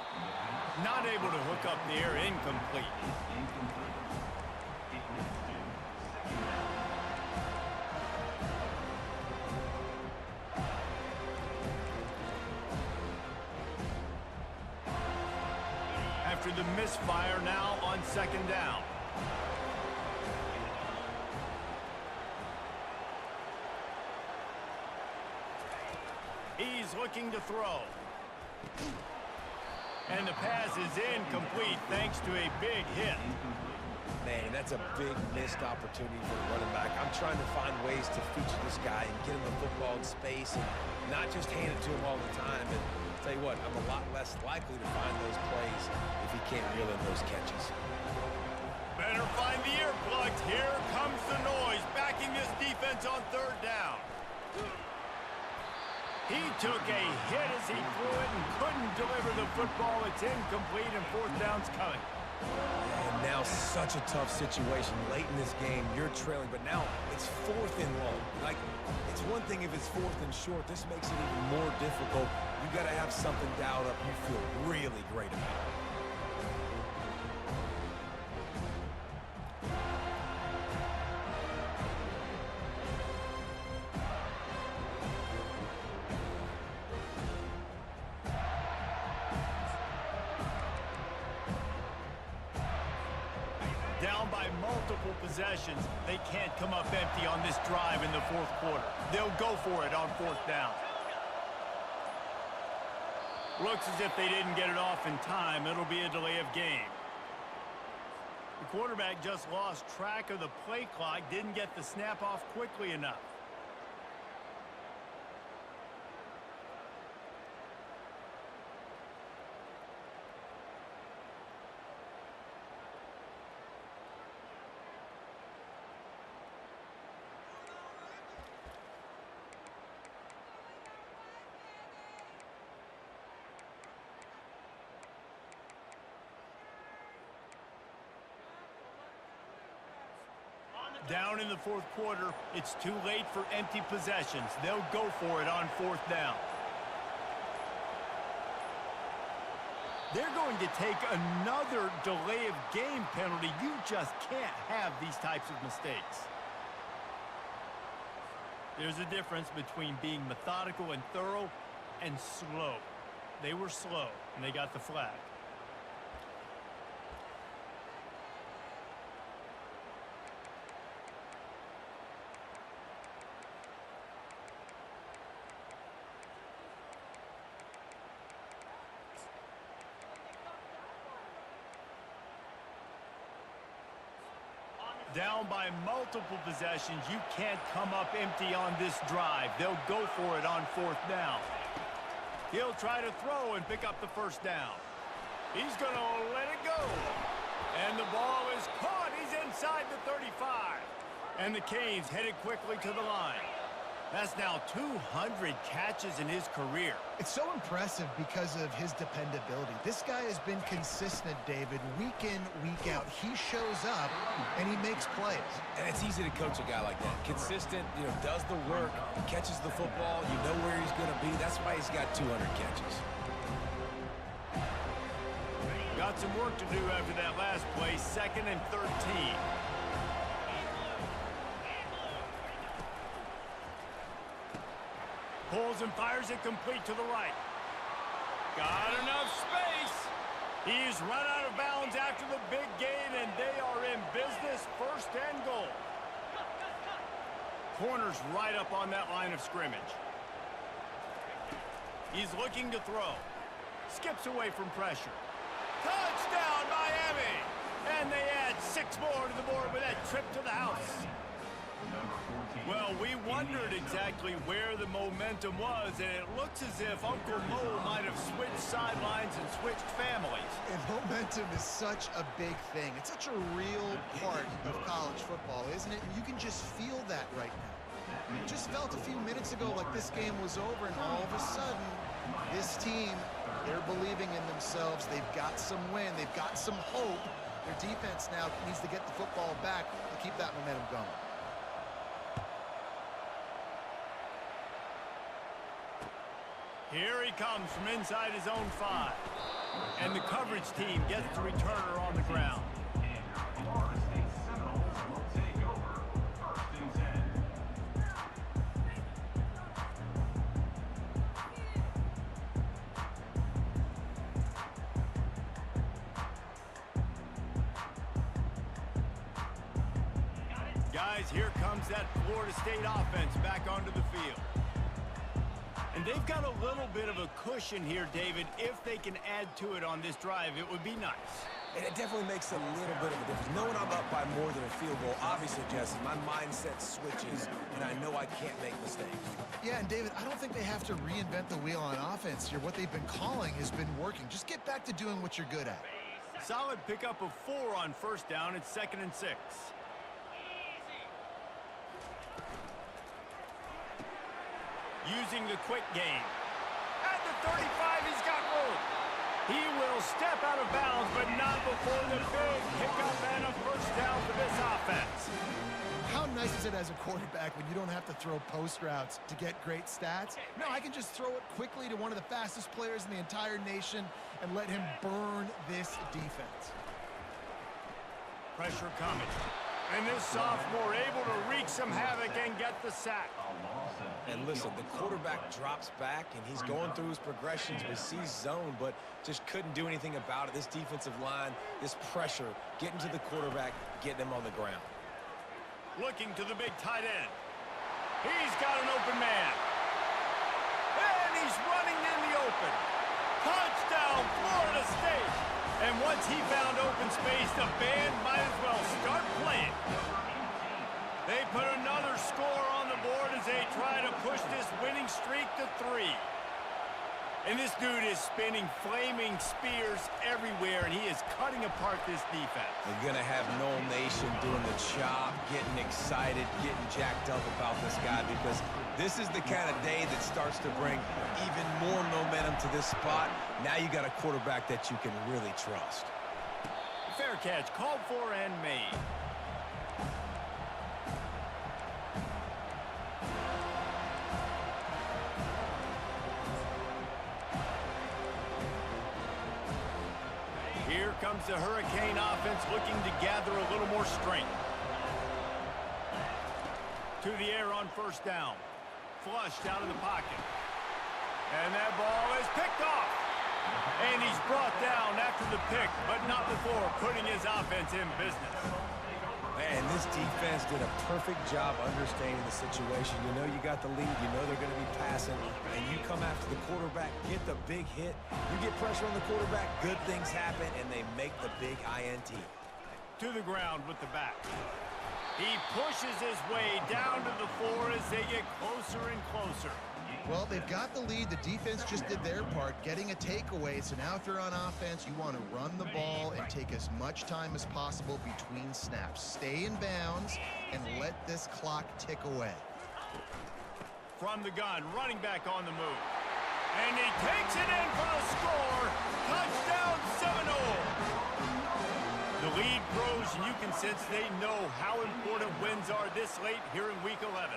Not able to hook up the air, incomplete. After the misfire, now on second down. He's looking to throw. And the pass is incomplete thanks to a big hit. Man, that's a big missed opportunity for the running back. I'm trying to find ways to feature this guy and get him the football in space and not just hand it to him all the time. And I'll tell you what, I'm a lot less likely to find those plays if he can't reel in those catches. Better find the earplugs. Here comes the noise, backing this defense on third down. He took a hit as he threw it and couldn't deliver the football. It's incomplete and fourth down's coming. And now such a tough situation. Late in this game, you're trailing, but now it's fourth and long. Like, it's one thing if it's fourth and short. This makes it even more difficult. You got to have something dialed up you feel really great about. Down by multiple possessions, they can't come up empty on this drive in the fourth quarter. They'll go for it on fourth down. Looks as if they didn't get it off in time. It'll be a delay of game. The quarterback just lost track of the play clock, didn't get the snap off quickly enough. Down in the fourth quarter, it's too late for empty possessions. They'll go for it on fourth down. They're going to take another delay of game penalty. You just can't have these types of mistakes. There's a difference between being methodical and thorough and slow. They were slow, and they got the flag. Down by multiple possessions, you can't come up empty on this drive. They'll go for it on fourth down. He'll try to throw and pick up the first down. He's going to let it go. And the ball is caught. He's inside the 35. And the Canes headed quickly to the line. That's now 200 catches in his career. It's so impressive because of his dependability. This guy has been consistent, David, week in, week out. He shows up, and he makes plays. And it's easy to coach a guy like that. Consistent, does the work, catches the football, you know where he's going to be. That's why he's got 200 catches. Got some work to do after that last play, 2nd and 13. Pulls and fires it complete to the right. Got enough space. He's run out of bounds after the big gain, and they are in business, 1st and goal. Corner's right up on that line of scrimmage. He's looking to throw. Skips away from pressure. Touchdown, Miami! And they add 6 more to the board with that trip to the house. Well, we wondered exactly where the momentum was, and it looks as if Uncle Mo might have switched sidelines and switched families. And momentum is such a big thing. It's such a real part of college football, isn't it? And you can just feel that right now. It just felt a few minutes ago like this game was over, and all of a sudden, this team, they're believing in themselves. They've got some win. They've got some hope. Their defense now needs to get the football back to keep that momentum going. Here he comes from inside his own 5. And the coverage team gets the returner on the ground. Florida State Seminoles will take over 1st and 10. Guys, here comes that Florida State offense back onto the field. And they've got a little bit of a cushion here, David. If they can add to it on this drive, it would be nice. And it definitely makes a little bit of a difference. Knowing I'm up by more than a field goal, obviously, Jesse, my mindset switches, and I know I can't make mistakes. Yeah, and David, I don't think they have to reinvent the wheel on offense here. What they've been calling has been working. Just get back to doing what you're good at. Solid pickup of 4 on 1st down. It's 2nd and 6. Using the quick game. At the 35, he's got room. He will step out of bounds, but not before the big pickup and a 1st down for this offense. How nice is it as a quarterback when you don't have to throw post routes to get great stats? No, I can just throw it quickly to one of the fastest players in the entire nation and let him burn this defense. Pressure coming. And this sophomore able to wreak some havoc and get the sack. And listen, the quarterback drops back, and he's going through his progressions. We see zone, but just couldn't do anything about it. This defensive line, this pressure, getting to the quarterback, getting him on the ground. Looking to the big tight end. He's got an open man. And he's running in the open. Touchdown, Florida State. And once he found open space, the band might as well start playing. They put another score on the board as they try to push this winning streak to 3. And this dude is spinning flaming spears everywhere, and he is cutting apart this defense. They're going to have Noel Nation doing the chop, getting excited, getting jacked up about this guy, because this is the kind of day that starts to bring even more momentum to this spot. Now you got a quarterback that you can really trust. Fair catch, called for and made. comes the Hurricane offense looking to gather a little more strength. To the air on first down. Flush down in the pocket. And that ball is picked off. And he's brought down after the pick, but not before putting his offense in business. Man, this defense did a perfect job understanding the situation. You know you got the lead. You know they're going to be passing. And you come after the quarterback, get the big hit. You get pressure on the quarterback, good things happen, and they make the big INT. To the ground with the back. He pushes his way down to the floor as they get closer and closer. Well, they've got the lead. The defense just did their part, getting a takeaway. So now if they're on offense, you want to run the ball and take as much time as possible between snaps. Stay in bounds and let this clock tick away. From the gun, running back on the move. And he takes it in for the score. Touchdown Seminole. The lead grows, and you can sense they know how important wins are this late here in Week 11.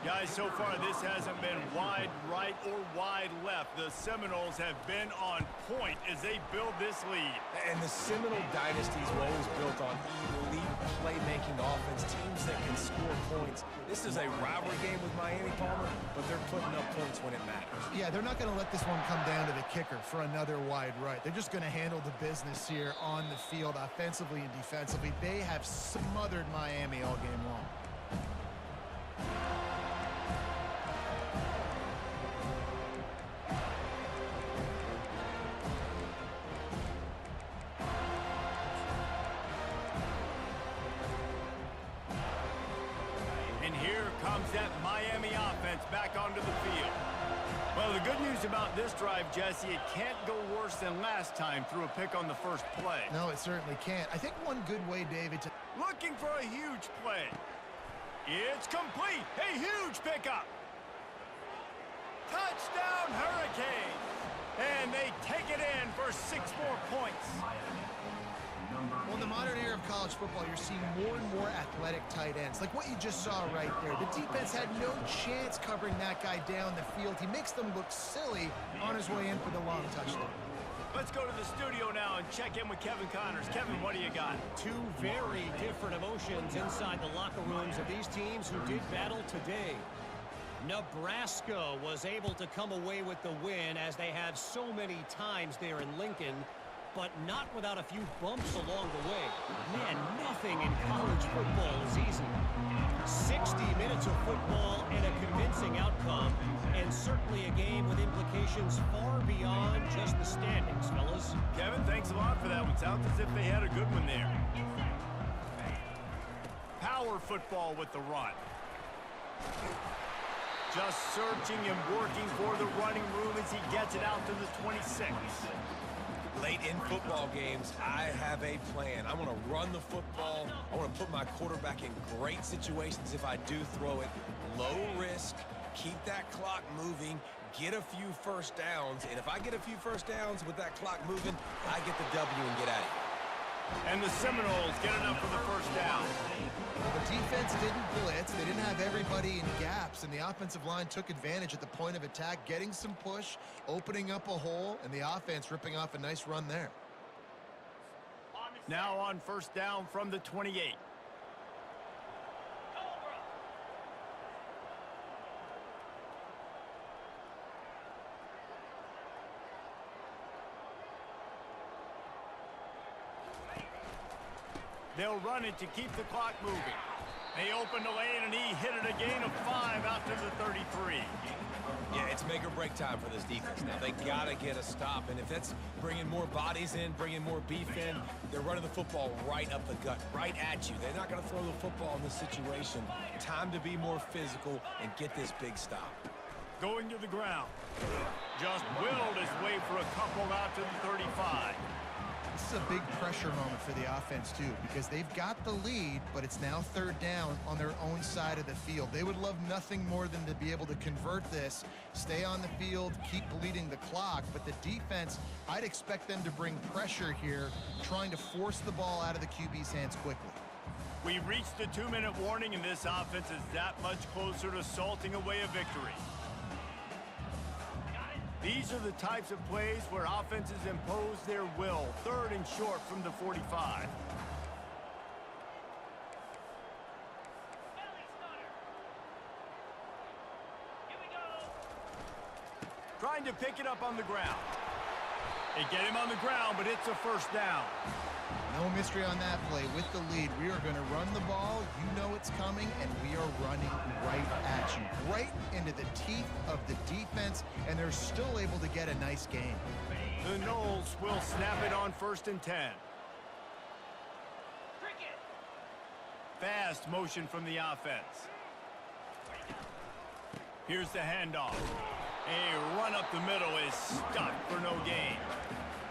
Guys, so far this hasn't been wide right or wide left. The Seminoles have been on point as they build this lead. And the Seminole dynasties were always built on elite playmaking offense, teams that can score points. This is a rivalry game with Miami, Palmer, but they're putting up points when it matters. Yeah, they're not going to let this one come down to the kicker for another wide right. They're just going to handle the business here on the field, offensively and defensively. They have smothered Miami all game long. That Miami offense back onto the field. Well, the good news about this drive, Jesse, it can't go worse than last time through a pick on the first play. No, it certainly can't. I think one good way, David, to... Looking for a huge play. It's complete. A huge pickup. Touchdown Hurricanes. And they take it in for 6 more points. Well, in the modern era of college football, you're seeing more and more athletic tight ends. Like what you just saw right there. The defense had no chance covering that guy down the field. He makes them look silly on his way in for the long touchdown. Let's go to the studio now and check in with Kevin Connors. Kevin, what do you got? Two very different emotions inside the locker rooms of these teams who did battle today. Nebraska was able to come away with the win, as they have so many times there in Lincoln, but not without a few bumps along the way. Man, nothing in college football is easy. 60 minutes of football and a convincing outcome, and certainly a game with implications far beyond just the standings, fellas. Kevin, thanks a lot for that one. Sounds as if they had a good one there. Power football with the run. Just searching and working for the running room as he gets it out to the 26. Late in football games, I have a plan. I want to run the football. I want to put my quarterback in great situations if I do throw it. Low risk, keep that clock moving, get a few first downs. And if I get a few first downs with that clock moving, I get the W and get out of here. And the Seminoles get enough for the first down. The defense didn't blitz. They didn't have everybody in gaps, and the offensive line took advantage at the point of attack, getting some push, opening up a hole, and the offense ripping off a nice run there. Now on first down from the 28. They'll run it to keep the clock moving. They open the lane, and he hit it a gain of 5 out to the 33. Yeah, it's make or break time for this defense now. They got to get a stop, and if that's bringing more bodies in, bringing more beef in, they're running the football right up the gut, right at you. They're not going to throw the football in this situation. Time to be more physical and get this big stop. Going to the ground. Just willed his way for a couple out to the 35. This is a big pressure moment for the offense, too, because they've got the lead, but it's now third down on their own side of the field. They would love nothing more than to be able to convert this, stay on the field, keep bleeding the clock. But the defense, I'd expect them to bring pressure here, trying to force the ball out of the QB's hands quickly. We've reached the 2-minute warning, and this offense is that much closer to salting away a victory. These are the types of plays where offenses impose their will. 3rd and short from the 45. Trying to pick it up on the ground. They get him on the ground, but it's a first down. No mystery on that play. With the lead, we are going to run the ball. You know it's coming, and we are running right at you. Right into the teeth of the defense, and they're still able to get a nice game. The Noles will snap it on 1st and 10. Fast motion from the offense. Here's the handoff. A run up the middle is stopped for no gain.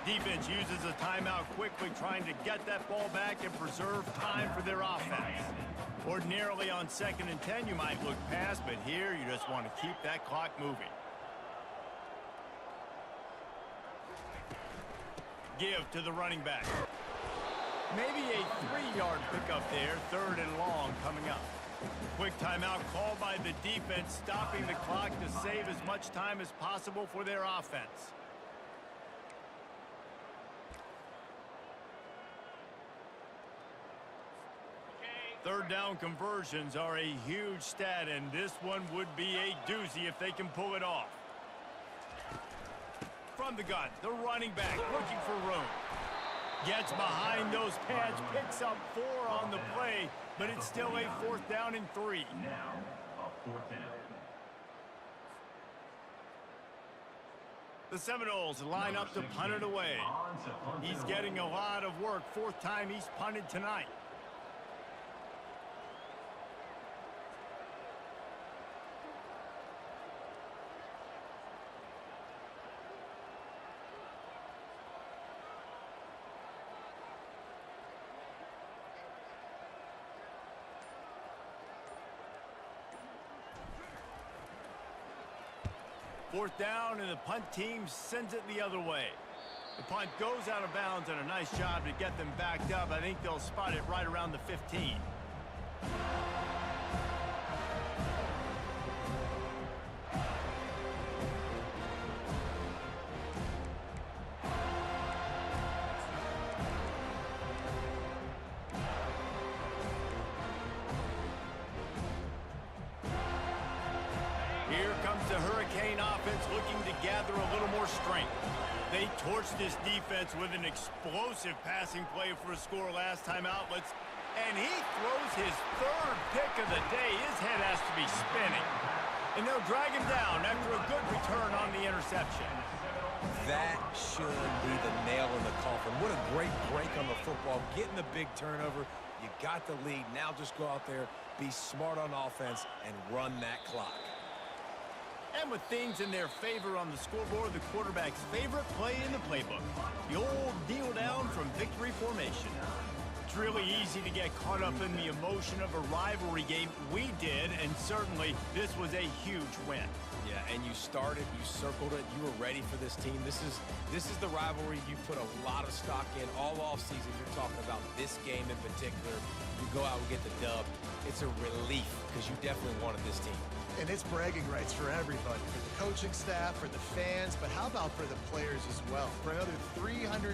Defense uses a timeout quickly, trying to get that ball back and preserve time for their offense. Ordinarily on 2nd and 10, you might look past, but here you just want to keep that clock moving. Give to the running back. Maybe a 3-yard pickup there, 3rd and long coming up. Quick timeout called by the defense, stopping the clock to save as much time as possible for their offense. Third down conversions are a huge stat, and this one would be a doozy if they can pull it off. From the gun, the running back looking for room. Gets behind those pads, picks up 4 on the play, but it's still a 4th down and 3. Now, a 4th down. The Seminoles line up to punt it away. He's getting a lot of work. 4th time he's punted tonight. Fourth down, and the punt team sends it the other way. The punt goes out of bounds, and a nice job to get them backed up. I think they'll spot it right around the 15. Here comes the Hurricane offense looking to gather a little more strength. They torched this defense with an explosive passing play for a score last time out. And he throws his 3rd pick of the day. His head has to be spinning. And they'll drag him down after a good return on the interception. That should be the nail in the coffin. What a great break on the football. Getting the big turnover. You got the lead. Now just go out there, be smart on offense, and run that clock. And with things in their favor on the scoreboard, the quarterback's favorite play in the playbook, the old kneel down from victory formation. It's really easy to get caught up in the emotion of a rivalry game. We did, and certainly this was a huge win. Yeah, and you started, you circled it, you were ready for this team. This is the rivalry you put a lot of stock in all offseason. You're talking about this game in particular. You go out and get the dub. It's a relief because you definitely wanted this team. And it's bragging rights for everybody, for the coaching staff, for the fans, but how about for the players as well? For another 365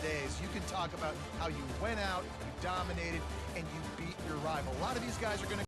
days, you can talk about how you went out, you dominated, and you beat your rival. A lot of these guys are going to